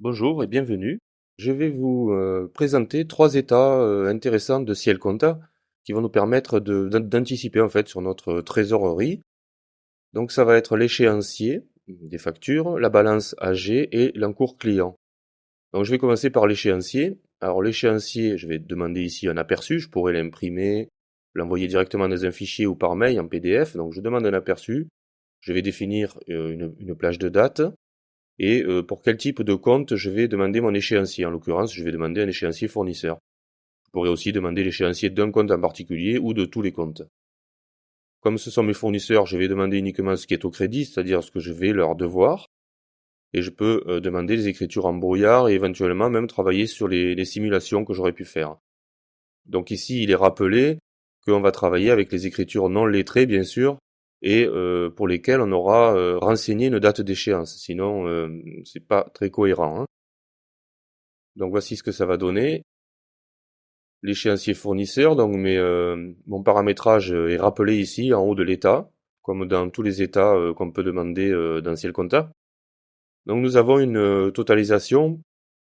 Bonjour et bienvenue. Je vais vous présenter trois états intéressants de Ciel Compta qui vont nous permettre d'anticiper en fait sur notre trésorerie. Donc ça va être l'échéancier des factures, la balance AG et l'encours client. Donc je vais commencer par l'échéancier. Alors l'échéancier, je vais demander ici un aperçu, je pourrais l'imprimer, l'envoyer directement dans un fichier ou par mail en PDF. Donc je demande un aperçu, je vais définir une plage de date. Et pour quel type de compte je vais demander mon échéancier. En l'occurrence, je vais demander un échéancier fournisseur. Je pourrais aussi demander l'échéancier d'un compte en particulier ou de tous les comptes. Comme ce sont mes fournisseurs, je vais demander uniquement ce qui est au crédit, c'est-à-dire ce que je vais leur devoir. Et je peux demander les écritures en brouillard et éventuellement même travailler sur les simulations que j'aurais pu faire. Donc ici, il est rappelé qu'on va travailler avec les écritures non lettrées, bien sûr, et pour lesquelles on aura renseigné une date d'échéance. Sinon, c'est pas très cohérent, hein. Donc voici ce que ça va donner. L'échéancier fournisseur, donc mon paramétrage est rappelé ici en haut de l'état, comme dans tous les états qu'on peut demander dans Ciel Compta. Donc nous avons une totalisation,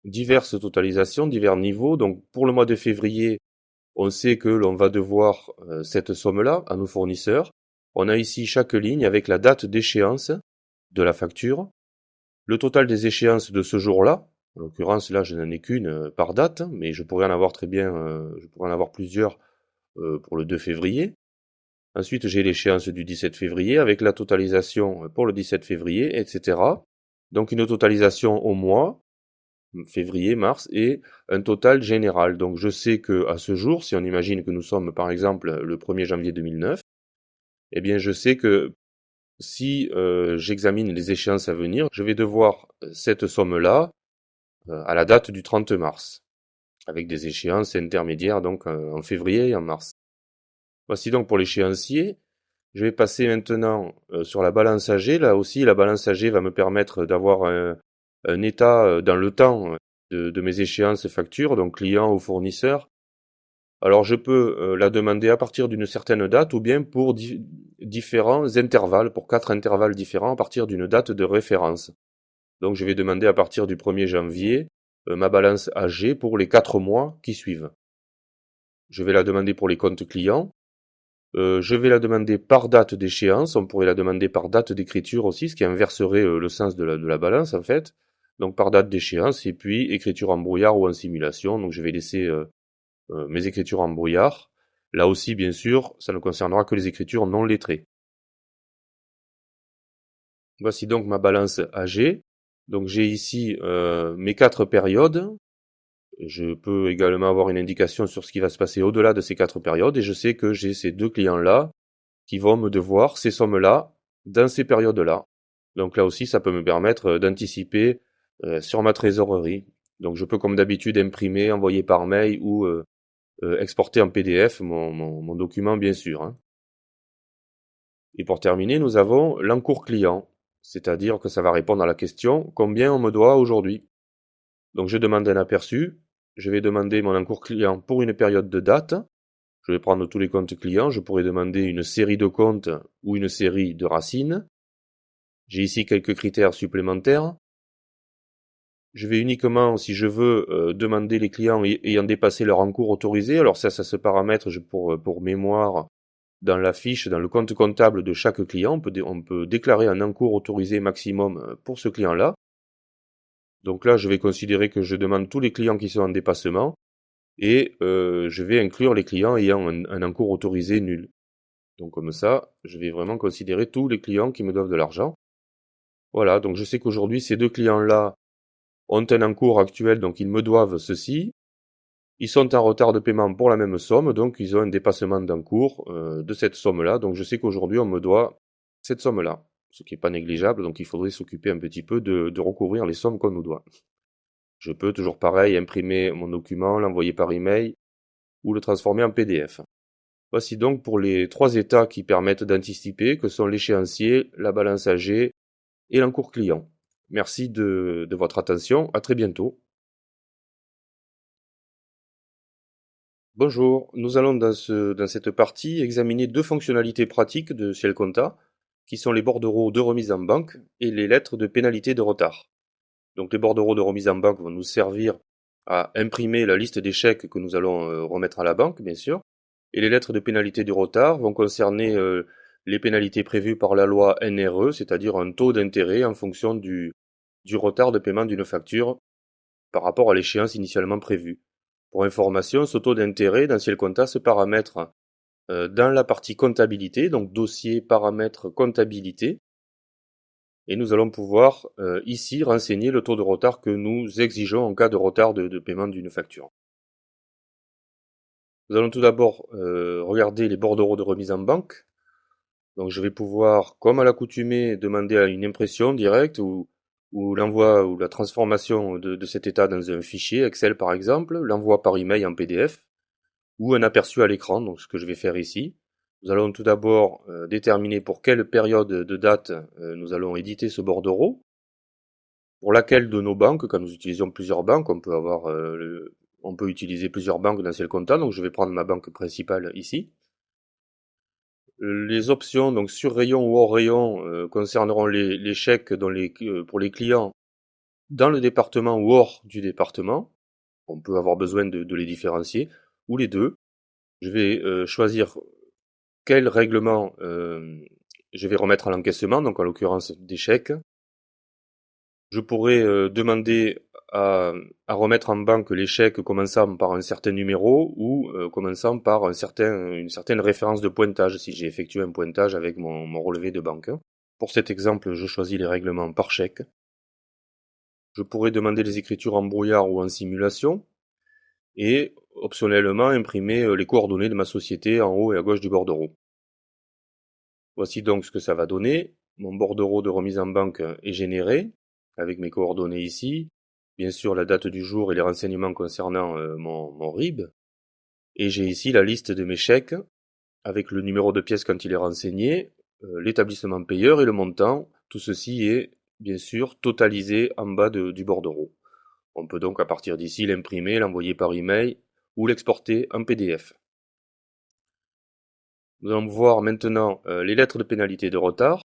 diverses totalisations, divers niveaux. Donc pour le mois de février, on sait que l'on va devoir cette somme-là à nos fournisseurs. On a ici chaque ligne avec la date d'échéance de la facture, le total des échéances de ce jour-là. En l'occurrence, là, je n'en ai qu'une par date, mais je pourrais en avoir très bien, je pourrais en avoir plusieurs pour le 2 février. Ensuite, j'ai l'échéance du 17 février avec la totalisation pour le 17 février, etc. Donc une totalisation au mois, février, mars, et un total général. Donc je sais que à ce jour, si on imagine que nous sommes par exemple le 1er janvier 2009, eh bien je sais que si j'examine les échéances à venir, je vais devoir cette somme-là à la date du 30 mars, avec des échéances intermédiaires donc en février et en mars. Voici donc pour l'échéancier. Je vais passer maintenant sur la balance AG. Là aussi, la balance AG va me permettre d'avoir un état dans le temps de mes échéances factures, donc client ou fournisseur. Alors je peux la demander à partir d'une certaine date ou bien pour différents intervalles, pour 4 intervalles différents à partir d'une date de référence. Donc je vais demander à partir du 1er janvier ma balance AG pour les 4 mois qui suivent. Je vais la demander pour les comptes clients. Je vais la demander par date d'échéance. On pourrait la demander par date d'écriture aussi, ce qui inverserait le sens de la balance en fait. Donc par date d'échéance et puis écriture en brouillard ou en simulation. Donc je vais laisser mes écritures en brouillard. Là aussi, bien sûr, ça ne concernera que les écritures non lettrées. Voici donc ma balance AG. Donc j'ai ici mes 4 périodes. Je peux également avoir une indication sur ce qui va se passer au-delà de ces 4 périodes et je sais que j'ai ces deux clients-là qui vont me devoir ces sommes-là dans ces périodes-là. Donc là aussi, ça peut me permettre d'anticiper sur ma trésorerie. Donc je peux comme d'habitude imprimer, envoyer par mail ou exporter en PDF mon document bien sûr, hein. Et pour terminer, nous avons l'encours client, c'est-à-dire que ça va répondre à la question combien on me doit aujourd'hui. Donc je demande un aperçu, je vais demander mon encours client pour une période de date. Je vais prendre tous les comptes clients, je pourrais demander une série de comptes ou une série de racines. J'ai ici quelques critères supplémentaires. Je vais uniquement, si je veux, demander les clients ayant dépassé leur encours autorisé. Alors ça se paramètre pour mémoire dans la fiche, dans le compte comptable de chaque client. On peut déclarer un encours autorisé maximum pour ce client-là. Donc là, je vais considérer que je demande tous les clients qui sont en dépassement et je vais inclure les clients ayant un encours autorisé nul. Donc comme ça, je vais vraiment considérer tous les clients qui me doivent de l'argent. Voilà, donc je sais qu'aujourd'hui, ces deux clients-là ont un encours actuel, donc ils me doivent ceci. Ils sont en retard de paiement pour la même somme, donc ils ont un dépassement d'encours de cette somme-là. Donc je sais qu'aujourd'hui, on me doit cette somme-là, ce qui n'est pas négligeable, donc il faudrait s'occuper un petit peu de recouvrir les sommes qu'on nous doit. Je peux toujours pareil imprimer mon document, l'envoyer par email ou le transformer en PDF. Voici donc pour les trois états qui permettent d'anticiper, que sont l'échéancier, la balance AG et l'encours client. Merci de votre attention, à très bientôt. Bonjour, nous allons dans cette partie examiner deux fonctionnalités pratiques de Ciel Compta, qui sont les bordereaux de remise en banque et les lettres de pénalité de retard. Donc les bordereaux de remise en banque vont nous servir à imprimer la liste des chèques que nous allons remettre à la banque, bien sûr. Et les lettres de pénalité du retard vont concerner les pénalités prévues par la loi NRE, c'est-à-dire un taux d'intérêt en fonction du retard de paiement d'une facture par rapport à l'échéance initialement prévue. Pour information, ce taux d'intérêt dans Ciel Compta se paramètre dans la partie comptabilité, donc dossier, paramètres, comptabilité, et nous allons pouvoir ici renseigner le taux de retard que nous exigeons en cas de retard de paiement d'une facture. Nous allons tout d'abord regarder les bordereaux de remise en banque. Donc je vais pouvoir, comme à l'accoutumée, demander à une impression directe ou l'envoi ou la transformation de cet état dans un fichier Excel par exemple, l'envoi par email en PDF ou un aperçu à l'écran, donc ce que je vais faire ici. Nous allons tout d'abord déterminer pour quelle période de date nous allons éditer ce bordereau, pour laquelle de nos banques, quand nous utilisons plusieurs banques, on peut utiliser plusieurs banques dans Ciel Compta, donc je vais prendre ma banque principale ici. Les options, donc sur rayon ou hors rayon, concerneront les chèques pour les clients dans le département ou hors du département. On peut avoir besoin de les différencier, ou les deux. Je vais choisir quel règlement je vais remettre à l'encaissement, donc en l'occurrence des chèques. Je pourrais demander à remettre en banque les chèques commençant par un certain numéro ou commençant par une certaine référence de pointage si j'ai effectué un pointage avec mon relevé de banque. Pour cet exemple, je choisis les règlements par chèque. Je pourrais demander les écritures en brouillard ou en simulation et optionnellement imprimer les coordonnées de ma société en haut et à gauche du bordereau. Voici donc ce que ça va donner. Mon bordereau de remise en banque est généré avec mes coordonnées ici, bien sûr la date du jour et les renseignements concernant mon RIB, et j'ai ici la liste de mes chèques avec le numéro de pièce quand il est renseigné, l'établissement payeur et le montant. Tout ceci est bien sûr totalisé en bas du bordereau. On peut donc à partir d'ici l'imprimer, l'envoyer par email ou l'exporter en PDF. Nous allons voir maintenant les lettres de pénalité de retard.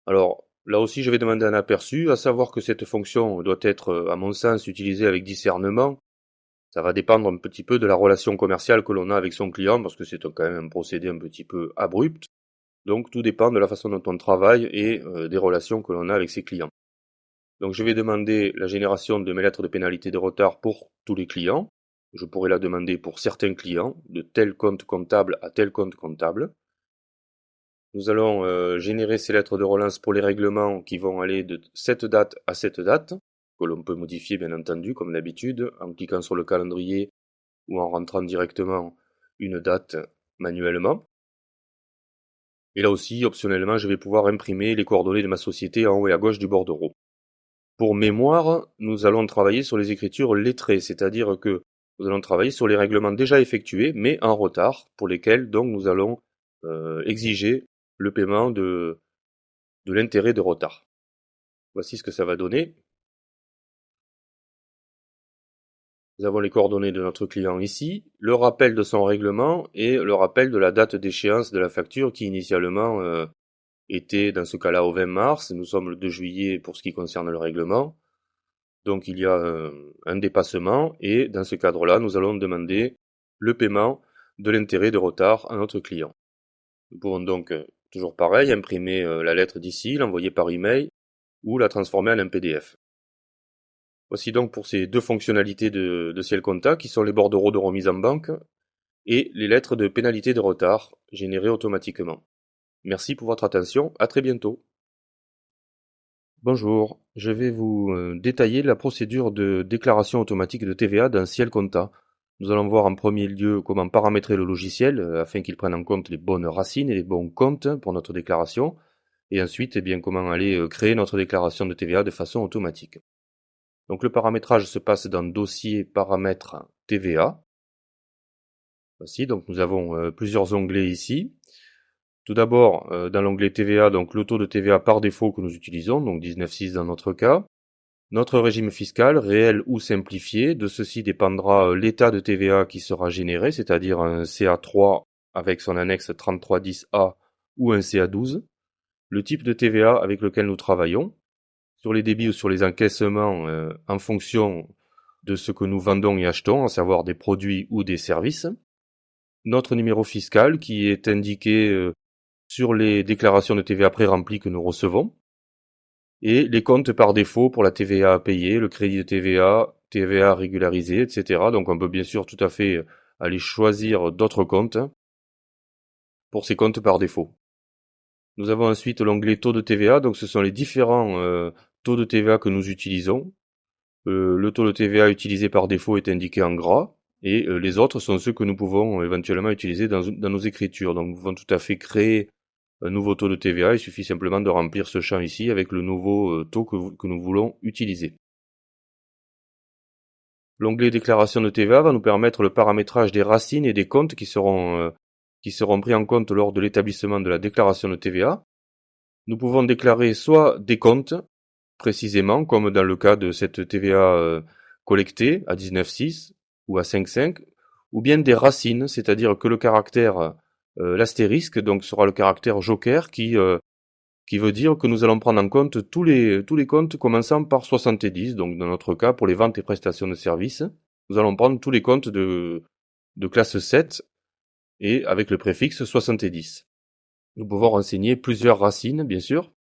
Alors, là aussi, je vais demander un aperçu, à savoir que cette fonction doit être, à mon sens, utilisée avec discernement. Ça va dépendre un petit peu de la relation commerciale que l'on a avec son client, parce que c'est quand même un procédé un petit peu abrupt. Donc, tout dépend de la façon dont on travaille et des relations que l'on a avec ses clients. Donc, je vais demander la génération de mes lettres de pénalité de retard pour tous les clients. Je pourrais la demander pour certains clients, de tel compte comptable à tel compte comptable. Nous allons générer ces lettres de relance pour les règlements qui vont aller de cette date à cette date, que l'on peut modifier bien entendu comme d'habitude en cliquant sur le calendrier ou en rentrant directement une date manuellement. Et là aussi, optionnellement, je vais pouvoir imprimer les coordonnées de ma société en haut et à gauche du bordereau. Pour mémoire, nous allons travailler sur les écritures lettrées, c'est-à-dire que nous allons travailler sur les règlements déjà effectués, mais en retard, pour lesquels donc nous allons exiger le paiement de l'intérêt de retard. Voici ce que ça va donner. Nous avons les coordonnées de notre client ici, le rappel de son règlement et le rappel de la date d'échéance de la facture qui initialement était dans ce cas-là au 20 mars. Nous sommes le 2 juillet pour ce qui concerne le règlement. Donc il y a un dépassement et dans ce cadre-là, nous allons demander le paiement de l'intérêt de retard à notre client. Nous pouvons donc, toujours pareil, imprimer la lettre d'ici, l'envoyer par email ou la transformer en un PDF. Voici donc pour ces deux fonctionnalités de Ciel Compta qui sont les bordereaux de remise en banque et les lettres de pénalité de retard générées automatiquement. Merci pour votre attention, à très bientôt. Bonjour, je vais vous détailler la procédure de déclaration automatique de TVA dans Ciel Compta. Nous allons voir en premier lieu comment paramétrer le logiciel afin qu'il prenne en compte les bonnes racines et les bons comptes pour notre déclaration. Et ensuite, eh bien, comment aller créer notre déclaration de TVA de façon automatique. Donc le paramétrage se passe dans Dossier, Paramètres, TVA. Voici, donc nous avons plusieurs onglets ici. Tout d'abord, dans l'onglet TVA, donc le taux de TVA par défaut que nous utilisons, donc 19,6 dans notre cas. Notre régime fiscal, réel ou simplifié, de ceci dépendra l'état de TVA qui sera généré, c'est-à-dire un CA3 avec son annexe 3310A ou un CA12, le type de TVA avec lequel nous travaillons. sur les débits ou sur les encaissements en fonction de ce que nous vendons et achetons, à savoir des produits ou des services. Notre numéro fiscal qui est indiqué sur les déclarations de TVA pré-remplies que nous recevons. Et les comptes par défaut pour la TVA à payer, le crédit de TVA, TVA régularisé, etc. Donc on peut bien sûr tout à fait aller choisir d'autres comptes pour ces comptes par défaut. Nous avons ensuite l'onglet taux de TVA, donc ce sont les différents taux de TVA que nous utilisons. Le taux de TVA utilisé par défaut est indiqué en gras, et les autres sont ceux que nous pouvons éventuellement utiliser dans nos écritures. Donc nous pouvons tout à fait créer un nouveau taux de TVA, il suffit simplement de remplir ce champ ici avec le nouveau taux que nous voulons utiliser. L'onglet déclaration de TVA va nous permettre le paramétrage des racines et des comptes qui seront pris en compte lors de l'établissement de la déclaration de TVA. Nous pouvons déclarer soit des comptes, précisément, comme dans le cas de cette TVA collectée à 19,6 ou à 5,5, ou bien des racines, c'est-à-dire que le caractère, l'astérisque, donc sera le caractère joker qui veut dire que nous allons prendre en compte tous les comptes commençant par 70, donc dans notre cas, pour les ventes et prestations de services, nous allons prendre tous les comptes de classe 7 et avec le préfixe 70. Nous pouvons renseigner plusieurs racines, bien sûr.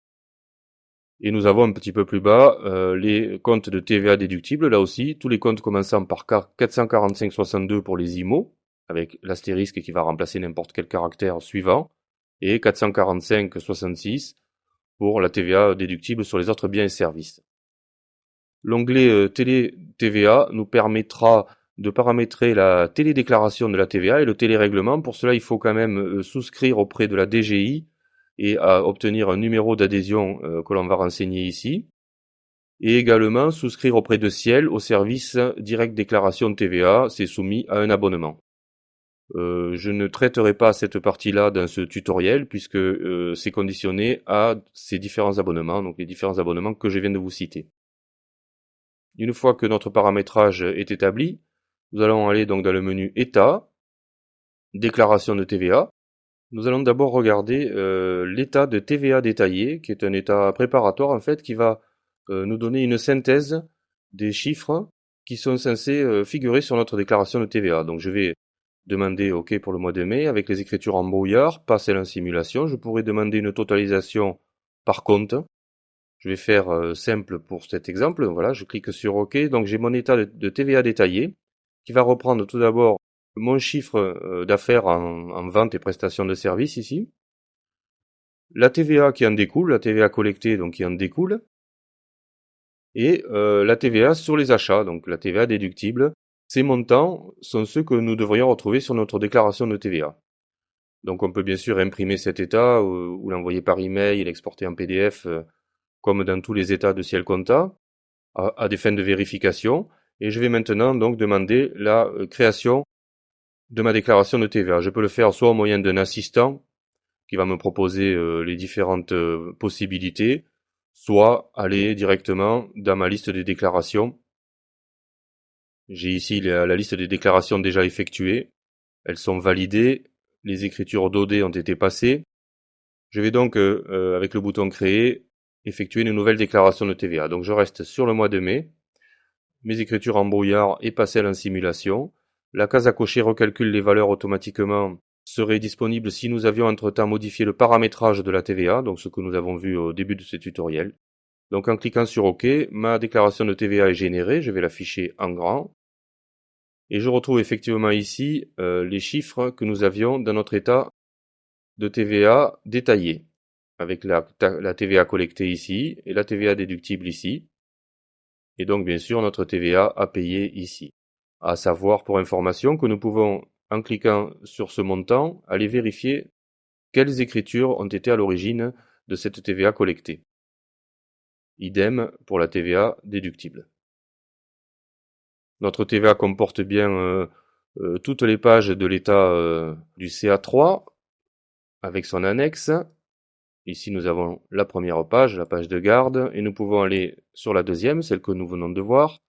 Et nous avons un petit peu plus bas les comptes de TVA déductibles, là aussi, tous les comptes commençant par 445,62 pour les IMO, avec l'astérisque qui va remplacer n'importe quel caractère suivant, et 445,66 pour la TVA déductible sur les autres biens et services. L'onglet Télé TVA nous permettra de paramétrer la télédéclaration de la TVA et le télérèglement. Pour cela, il faut quand même souscrire auprès de la DGI et obtenir un numéro d'adhésion que l'on va renseigner ici. Et également souscrire auprès de Ciel au service direct déclaration de TVA, c'est soumis à un abonnement. Je ne traiterai pas cette partie-là dans ce tutoriel puisque c'est conditionné à ces différents abonnements, donc les différents abonnements que je viens de vous citer. Une fois que notre paramétrage est établi, nous allons aller donc dans le menu État, Déclaration de TVA. Nous allons d'abord regarder l'état de TVA détaillé, qui est un état préparatoire en fait, qui va nous donner une synthèse des chiffres qui sont censés figurer sur notre déclaration de TVA. Donc je vais demander OK pour le mois de mai avec les écritures en brouillard, pas celles en simulation. Je pourrais demander une totalisation par compte. Je vais faire simple pour cet exemple. Voilà, je clique sur OK. Donc j'ai mon état de TVA détaillé qui va reprendre tout d'abord mon chiffre d'affaires en vente et prestations de services ici. La TVA qui en découle, la TVA collectée donc qui en découle. Et la TVA sur les achats, donc la TVA déductible. Ces montants sont ceux que nous devrions retrouver sur notre déclaration de TVA. Donc on peut bien sûr imprimer cet état ou l'envoyer par email et l'exporter en PDF comme dans tous les états de Ciel Compta à des fins de vérification. Et je vais maintenant donc demander la création de ma déclaration de TVA. Je peux le faire soit au moyen d'un assistant qui va me proposer les différentes possibilités, soit aller directement dans ma liste des déclarations. J'ai ici la liste des déclarations déjà effectuées. Elles sont validées. Les écritures d'OD ont été passées. Je vais donc, avec le bouton créer, effectuer une nouvelle déclaration de TVA. Donc je reste sur le mois de mai. Mes écritures en brouillard et pas celles en simulation. La case à cocher recalcule les valeurs automatiquement serait disponible si nous avions entre-temps modifié le paramétrage de la TVA, donc ce que nous avons vu au début de ce tutoriel. Donc en cliquant sur OK, ma déclaration de TVA est générée, je vais l'afficher en grand. Et je retrouve effectivement ici les chiffres que nous avions dans notre état de TVA détaillé, avec la TVA collectée ici et la TVA déductible ici. Et donc bien sûr notre TVA à payer ici. À savoir pour information que nous pouvons, en cliquant sur ce montant, aller vérifier quelles écritures ont été à l'origine de cette TVA collectée. Idem pour la TVA déductible. Notre TVA comporte bien toutes les pages de l'état du CA3 avec son annexe. Ici nous avons la première page, la page de garde, et nous pouvons aller sur la deuxième, celle que nous venons de voir.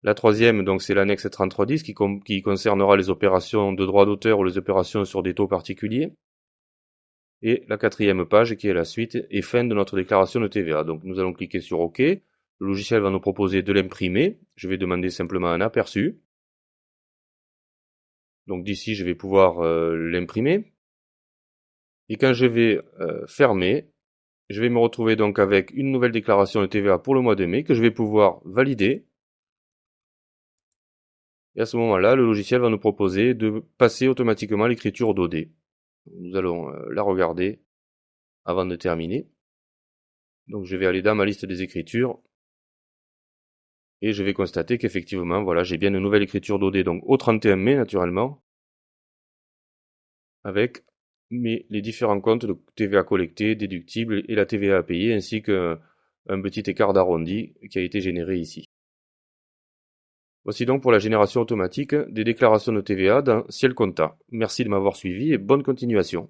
La troisième, donc c'est l'annexe 3310 qui concernera les opérations de droit d'auteur ou les opérations sur des taux particuliers. Et la quatrième page, qui est la suite et fin de notre déclaration de TVA. Donc nous allons cliquer sur OK. Le logiciel va nous proposer de l'imprimer. Je vais demander simplement un aperçu. Donc d'ici, je vais pouvoir l'imprimer. Et quand je vais fermer, je vais me retrouver donc avec une nouvelle déclaration de TVA pour le mois de mai que je vais pouvoir valider. Et à ce moment-là, le logiciel va nous proposer de passer automatiquement à l'écriture d'OD. Nous allons la regarder avant de terminer. Donc je vais aller dans ma liste des écritures et je vais constater qu'effectivement, voilà, j'ai bien une nouvelle écriture d'OD, donc au 31 mai naturellement, avec les différents comptes de TVA collectés, déductibles et la TVA à payer, ainsi qu'un petit écart d'arrondi qui a été généré ici. Voici donc pour la génération automatique des déclarations de TVA dans Ciel Compta. Merci de m'avoir suivi et bonne continuation.